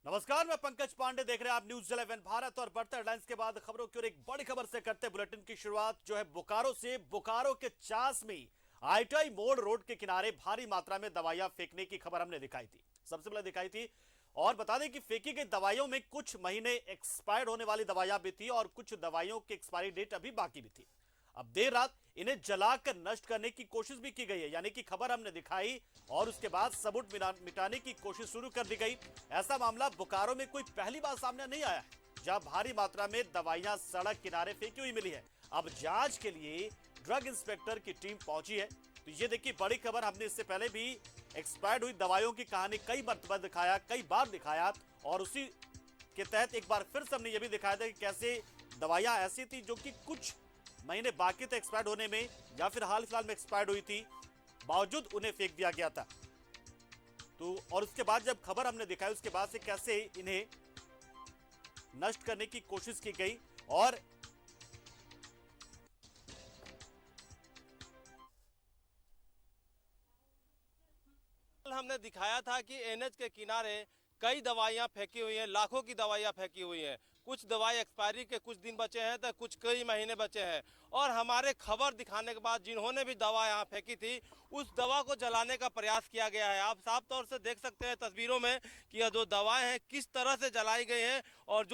नमस्कार, मैं पंकज पांडे, देख रहे हैं आप न्यूज़ 11 भारत। और बढ़ते हेडलाइंस के बाद खबरों की ओर एक बड़ी खबर से करते हैं बुलेटिन की शुरुआत, जो है बोकारो से। बोकारो के चास में आईटीआई मोड़ रोड के किनारे भारी मात्रा में दवाइयां फेंकने की खबर हमने दिखाई थी, सबसे पहले दिखाई थी। और बता दें कि फेंकी गई दवाइयों में कुछ महीने एक्सपायर्ड होने वाली दवाइयां भी थी और कुछ दवाइयों की एक्सपायरी डेट अभी बाकी भी थी। अब देर रात इन्हें जलाकर नष्ट करने की कोशिश भी की गई है, यानी कि खबर हमने दिखाई और उसके बाद सबूत मिटाने की कोशिश शुरू कर दी गई। ऐसा मामला बोकारो में कोई पहली बार सामने नहीं आया है, जहां भारी मात्रा में दवाइयां सड़क किनारे फेंकी हुई मिली है। अब जांच के लिए ड्रग इंस्पेक्टर की टीम पहुंची है। तो ये देखिए बड़ी खबर, हमने इससे पहले भी एक्सपायर्ड हुई दवाइयों की कहानी कई मरतबा दिखाया, कई बार दिखाया। और उसी के तहत एक बार फिर से हमने ये भी दिखाया था कि कैसे दवाइयां ऐसी थी जो कि कुछ महीने बाकी थे एक्सपायर्ड होने में, या फिर हाल फिलहाल में एक्सपायर्ड हुई थी, बावजूद उन्हें फेंक दिया गया था। तो और उसके बाद जब खबर हमने दिखाई, उसके बाद से कैसे इन्हें नष्ट करने की कोशिश की गई। और कल हमने दिखाया था कि एनएच के किनारे कई दवाइयां फेंकी हुई हैं, लाखों की दवाइयां फेंकी हुई हैं। कुछ दवाई एक्सपायरी के कुछ दिन बचे हैं तो कुछ कई महीने बचे हैं। और हमारे खबर दिखाने के बाद जिन्होंने भी दवा यहाँ फेंकी थी, उस दवा को जलाने का प्रयास किया गया है। आप साफ तौर से देख सकते हैं तस्वीरों में कि यह जो दवाएं हैं किस तरह से जलाई गई हैं। और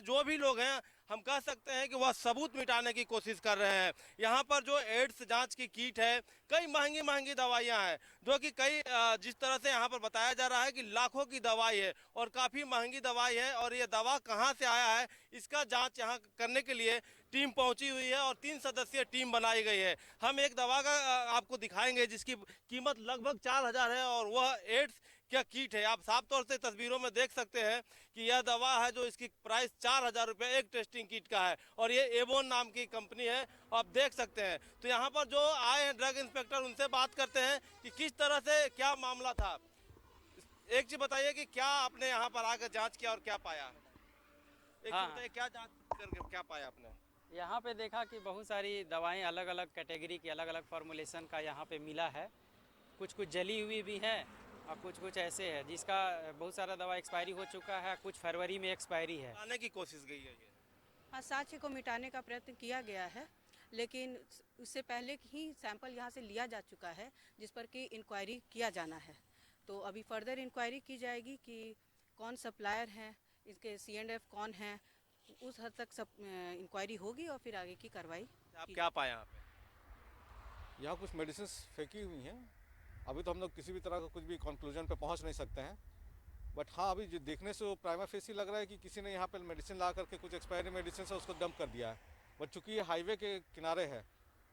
जो भी लोग हैं, हम कह सकते हैं कि वह सबूत मिटाने की कोशिश कर रहे हैं। यहाँ पर जो एड्स जांच की किट है, कई महंगी महंगी दवाइयाँ हैं, जो कि जिस तरह से यहाँ पर बताया जा रहा है कि लाखों की दवाई है और काफ़ी महंगी दवाई है। और ये दवा कहाँ से आया है, इसका जांच यहाँ करने के लिए टीम पहुंची हुई है और 3 सदस्यीय टीम बनाई गई है। हम एक दवा का आपको दिखाएंगे जिसकी कीमत लगभग 4,000 है और वह एड्स क्या किट है। आप साफ तौर से तस्वीरों में देख सकते हैं कि यह दवा है जो इसकी प्राइस 4,000 रुपये एक टेस्टिंग किट का है और ये एवोन नाम की कंपनी है, आप देख सकते हैं। तो यहाँ पर जो आए हैं ड्रग इंस्पेक्टर, उनसे बात करते हैं कि किस तरह से क्या मामला था। एक चीज बताइए कि क्या आपने यहाँ पर आकर जांच किया और क्या पाया। एक चीज हाँ, बताइए, क्या जांच करके क्या पाया आपने। यहाँ पे देखा कि बहुत सारी दवाएं अलग अलग कैटेगरी की अलग अलग फार्मूलेशन का यहाँ पे मिला है। कुछ कुछ जली हुई भी है और कुछ कुछ ऐसे है जिसका बहुत सारा दवा एक्सपायरी हो चुका है, कुछ फरवरी में एक्सपायरी है। लाने की कोशिश गई है ये। हाँ, साक्ष्य को मिटाने का प्रयत्न किया गया है, लेकिन उससे पहले ही सैंपल यहाँ से लिया जा चुका है, जिस पर कि इंक्वायरी किया जाना है। तो अभी फर्दर इंक्वायरी की जाएगी कि कौन सप्लायर हैं, इसके C&F कौन हैं, उस हद तक सब इंक्वायरी होगी और फिर आगे की कार्रवाई आप की क्या पाया यहाँ पे। यहाँ कुछ मेडिसिन फेंकी हुई हैं। अभी तो हम लोग किसी भी तरह का कुछ भी कंक्लूजन पे पहुँच नहीं सकते हैं, बट हाँ, अभी जो देखने से वो प्राइमा फेसी लग रहा है कि किसी ने यहाँ पे मेडिसिन ला करके कुछ एक्सपायरी मेडिसिन है उसको डंप कर दिया है। बट चूँकि ये हाईवे के किनारे है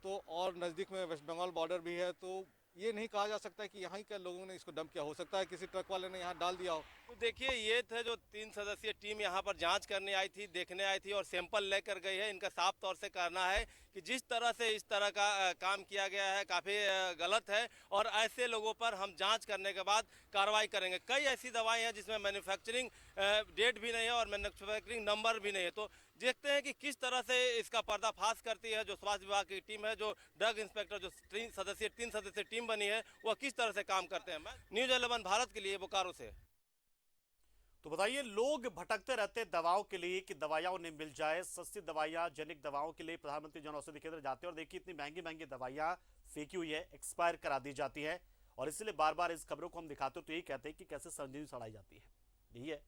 तो और नज़दीक में वेस्ट बंगाल बॉर्डर भी है, तो ये नहीं कहा जा सकता है कि यहाँ के लोगों ने इसको डंप किया। हो सकता है किसी ट्रक वाले ने यहाँ डाल दिया हो। तो देखिए, ये थे जो 3 सदस्यीय टीम यहाँ पर जांच करने आई थी, देखने आई थी और सैंपल लेकर गई है। इनका साफ तौर से कहना है कि जिस तरह से इस तरह का काम किया गया है काफ़ी गलत है और ऐसे लोगों पर हम जांच करने के बाद कार्रवाई करेंगे। कई ऐसी दवाएं हैं जिसमें मैन्युफैक्चरिंग डेट भी नहीं है और मैन्युफैक्चरिंग नंबर भी नहीं है। तो देखते हैं कि किस तरह से इसका पर्दाफाश करती है जो स्वास्थ्य विभाग की टीम है, जो ड्रग इंस्पेक्टर, जो 3 सदस्यीय टीम बनी है, वह किस तरह से काम करते हैं। मैं न्यूज़ 11 भारत के लिए बोकारो से। तो बताइए, लोग भटकते रहते दवाओं के लिए कि दवाइयां उन्हें मिल जाए, सस्ती दवाइयां, जनिक दवाओं के लिए प्रधानमंत्री जन औषधि केंद्र जाते हैं और देखिए इतनी महंगी महंगी दवाइयां फेंकी हुई है, एक्सपायर करा दी जाती है। और इसलिए बार बार इस खबरों को हम दिखाते हो तो यही कहते हैं कि कैसे संजीवनी सड़ाई जाती है, यही है।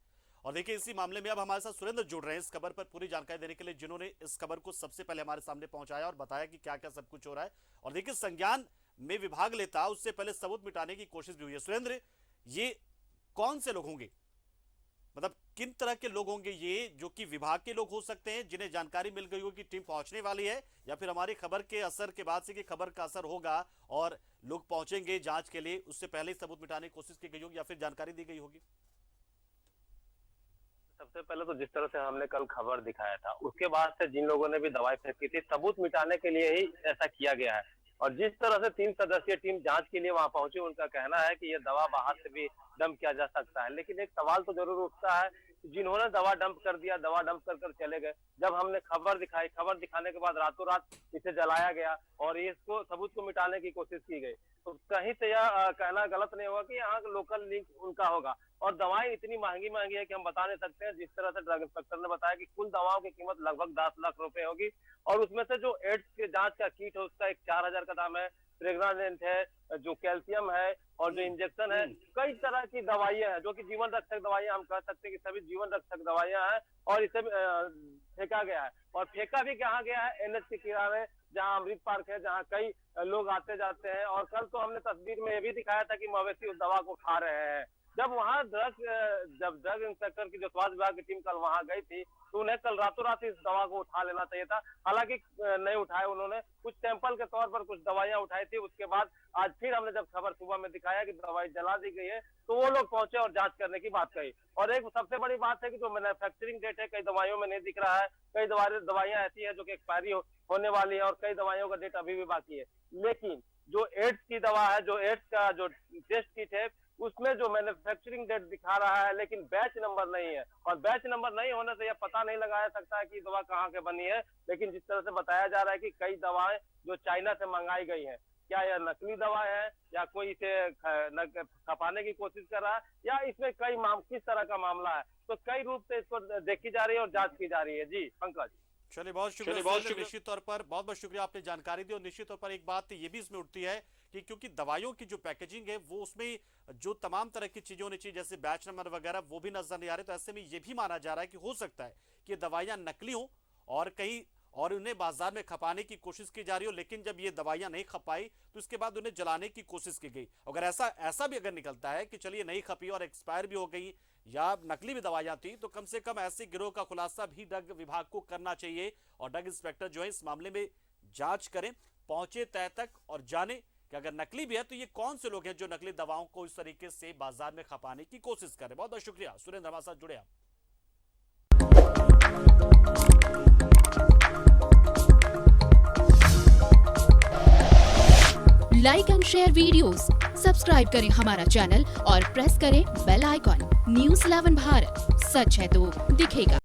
और देखिए इसी मामले में अब हमारे साथ सुरेंद्र जुड़ रहे हैं इस खबर पर पूरी जानकारी देने के लिए, जिन्होंने इस खबर को सबसे पहले हमारे सामने पहुंचाया और बताया कि क्या क्या सब कुछ हो रहा है। और देखिए संज्ञान में विभाग लेता उससे पहले सबूत मिटाने की कोशिश भी हुई है। सुरेंद्र, ये कौन से लोग होंगे, मतलब किन तरह के लोग होंगे ये, जो कि विभाग के लोग हो सकते हैं जिन्हें जानकारी मिल गई हो कि टीम पहुंचने वाली है, या फिर हमारी खबर के असर के बाद से कि खबर का असर होगा और लोग पहुंचेंगे जांच के लिए, उससे पहले ही सबूत मिटाने की कोशिश की गई होगी या फिर जानकारी दी गई होगी। सबसे पहले तो जिस तरह से हमने कल खबर दिखाया था, उसके बाद से जिन लोगों ने भी दवाई फेंकी थी, सबूत मिटाने के लिए ही ऐसा किया गया है। और जिस तरह से 3 सदस्यीय टीम जांच के लिए वहां पहुंची, उनका कहना है कि यह दवा बाहर से भी डंप किया जा सकता है। लेकिन एक सवाल तो जरूर उठता है, जिन्होंने दवा डंप कर दिया, दवा डंप कर चले गए। जब हमने खबर दिखाई, खबर दिखाने के बाद रातों रात इसे जलाया गया और इसको सबूत को मिटाने की कोशिश की गई, तो कहीं से यह कहना गलत नहीं होगा कि यहाँ लोकल लिंक उनका होगा। और दवाएं इतनी महंगी महंगी है कि हम बता नहीं सकते हैं। जिस तरह से ड्रग इंस्पेक्टर ने बताया कि कुल दवाओं की कीमत लगभग 10 लाख रुपए होगी और उसमें से जो एड्स के जांच का किट है उसका एक 4000 का दाम है, प्रेग्नाजेंट है, जो कैल्शियम है और जो इंजेक्शन है, कई तरह की दवाइयां हैं जो कि जीवन रक्षक दवाइयां हम कह सकते हैं कि सभी जीवन रक्षक दवाइयां हैं और इसे फेंका गया है। और फेंका भी कहाँ गया है? एनएच के किनारे जहाँ अमृत पार्क है, जहाँ कई लोग आते जाते हैं। और कल तो हमने तस्वीर में ये भी दिखाया था कि मवेशी उस दवा को खा रहे हैं। जब वहाँ जब ड्रग इंस्पेक्टर की जो स्वास्थ्य विभाग की टीम कल वहाँ गई थी तो उन्हें कल रातों रात इस दवा को उठा लेना चाहिए था, हालांकि नहीं उठाया उन्होंने। कुछ सैंपल के तौर पर कुछ दवाइयां उठाई थी। उसके बाद आज फिर हमने जब खबर सुबह में दिखाया कि दवाई जला दी गई है तो वो लोग पहुंचे और जांच करने की बात कही। और एक सबसे बड़ी बात है कि जो मैन्युफैक्चरिंग डेट है कई दवाइयों में नहीं दिख रहा है। कई दवाइयां ऐसी है जो कि एक्सपायरी होने वाली है और कई दवाइयों का डेट अभी भी बाकी है। लेकिन जो एड्स की दवा है, जो एड्स का जो टेस्ट किट है उसमें जो मैन्युफैक्चरिंग डेट दिखा रहा है लेकिन बैच नंबर नहीं है। और बैच नंबर नहीं होने से यह पता नहीं लगाया सकता है कि दवा कहाँ के बनी है। लेकिन जिस तरह से बताया जा रहा है कि कई दवाएं जो चाइना से मंगाई गई हैं, क्या यह नकली दवा है या कोई इसे खपाने की कोशिश कर रहा है या इसमें किस तरह का मामला है, तो कई रूप से इसको देखी जा रही है और जांच की जा रही है। जी पंकज। चलिए बहुत शुक्रिया। निश्चित तौर पर बहुत बहुत शुक्रिया, आपने जानकारी दी। और निश्चित तौर पर एक बात ये भी इसमें उठती है कि क्योंकि दवाइयों की जो पैकेजिंग है वो उसमें जो तमाम तरह की चीजें होनी चाहिए जैसे बैच नंबर वगैरह वो भी नजर नहीं आ रहे, तो ऐसे में ये भी माना जा रहा है कि हो सकता है कि दवाइयां नकली हो और कहीं और उन्हें बाजार में खपाने की कोशिश की जा रही हो। लेकिन जब ये दवाइयां नहीं खपाई तो इसके बाद उन्हें जलाने की कोशिश की गई। अगर ऐसा भी अगर निकलता है कि चलिए नहीं खपी और एक्सपायर भी हो गई या नकली भी दवाइयां थी, तो कम से कम ऐसे गिरोह का खुलासा भी ड्रग विभाग को करना चाहिए और ड्रग इंस्पेक्टर जो है इस मामले में जांच करें, पहुंचे तय तक और जाने कि अगर नकली भी है तो ये कौन से लोग हैं जो नकली दवाओं को इस तरीके से बाजार में खपाने की कोशिश करें। बहुत बहुत शुक्रिया सुरेंद्र, हमारे साथ जुड़े आप। Like and share videos, subscribe करें हमारा चैनल और प्रेस करें बेल आइकॉन। न्यूज़ 11 भारत, सच है तो दिखेगा।